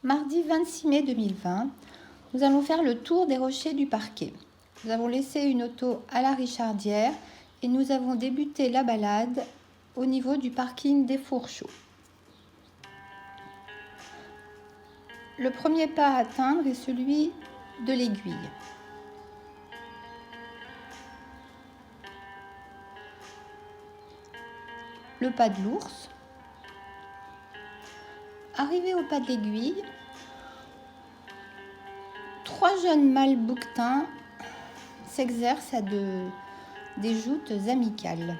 Mardi 26 mai 2020, nous allons faire le tour des rochers du parquet. Nous avons laissé une auto à la Richardière et nous avons débuté la balade au niveau du parking des Fourchots. Le premier pas à atteindre est celui de l'Aiguille. Le pas de l'Ours. Arrivé au pas de l'Aiguille, 3 jeunes mâles bouquetins s'exercent à des joutes amicales.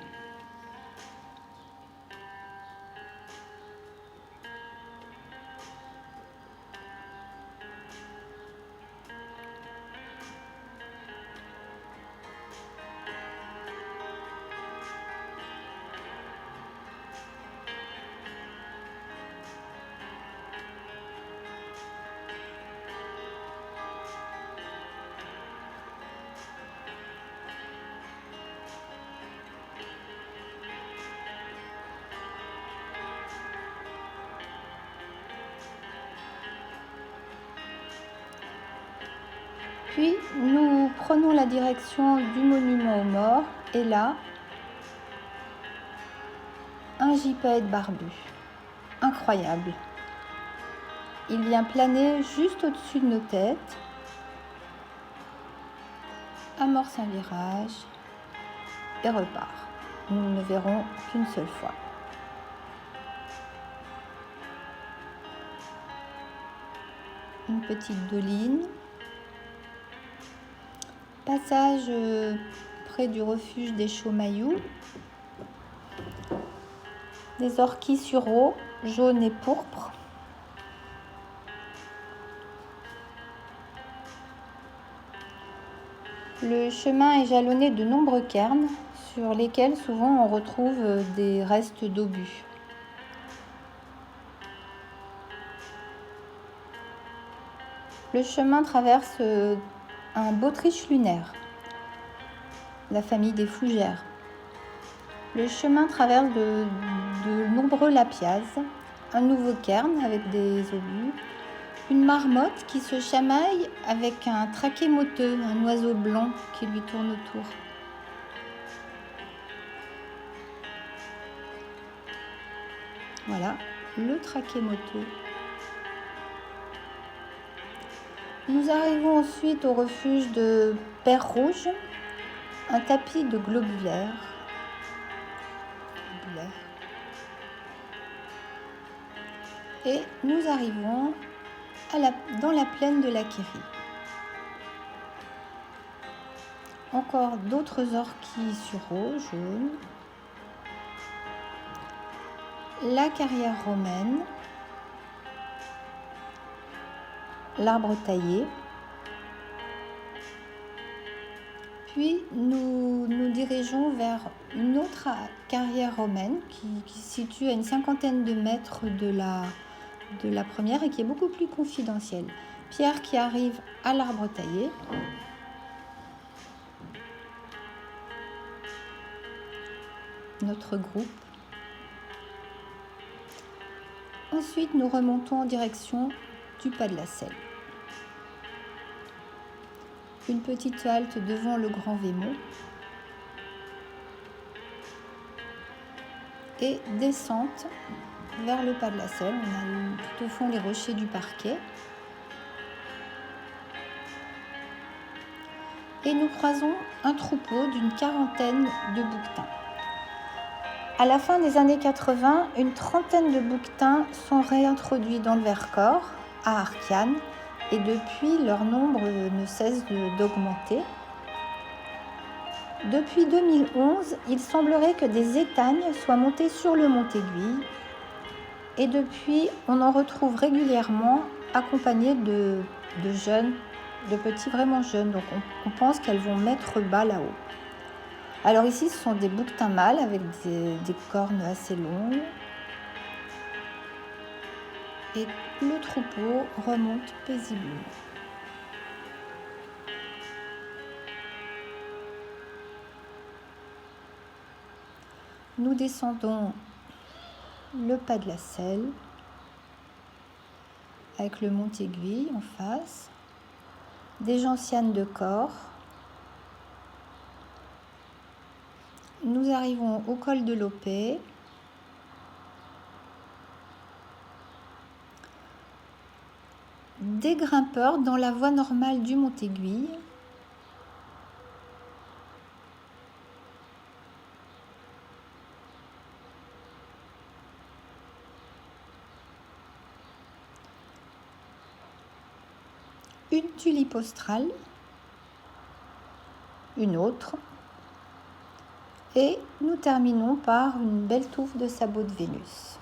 Puis nous prenons la direction du monument aux morts et là, un gypaète barbu. Incroyable. Il vient planer juste au-dessus de nos têtes, amorce un virage et repart. Nous ne le verrons qu'une seule fois. Une petite doline. Passage près du refuge des Chaumailloux. Des orchis sur eau, jaunes et pourpres. Le chemin est jalonné de nombreux cairns sur lesquels souvent on retrouve des restes d'obus. Le chemin traverse un bautriche lunaire, la famille des fougères. Le chemin traverse de nombreux lapiazes, un nouveau cairn avec des obus, une marmotte qui se chamaille avec un traquet moteux, un oiseau blanc qui lui tourne autour. Voilà, le traquet moteux. Nous arrivons ensuite au refuge de Père Rouge, un tapis de globulaires. Et nous arrivons dans la plaine de la Quérie. Encore d'autres orchis sur eau, jaunes. La carrière romaine. L'arbre taillé. Puis nous nous dirigeons vers une autre carrière romaine qui se situe à une 50aine de mètres de la première et qui est beaucoup plus confidentielle. Pierre qui arrive à l'arbre taillé. Notre groupe. Ensuite, nous remontons en direction du pas de la Selle. Une petite halte devant le Grand Vémont. Et descente vers le pas de la Selle. On a tout au fond les rochers du parquet. Et nous croisons un troupeau d'une 40aine de bouquetins. À la fin des années 80, une 30aine de bouquetins sont réintroduits dans le Vercors, à Arquiane, et depuis, leur nombre ne cesse d'augmenter. Depuis 2011, il semblerait que des étagnes soient montées sur le mont Aiguille, et depuis, on en retrouve régulièrement accompagnées de jeunes, de petits vraiment jeunes, donc on pense qu'elles vont mettre bas là-haut. Alors ici, ce sont des bouquetins mâles avec des cornes assez longues. Et le troupeau remonte paisiblement. Nous descendons le pas de la Selle avec le Mont-Aiguille en face, des gentianes de Cor. Nous arrivons au col de l'Opée. Des grimpeurs dans la voie normale du Mont-Aiguille. Une tulipe australe, une autre, et nous terminons par une belle touffe de sabots de Vénus.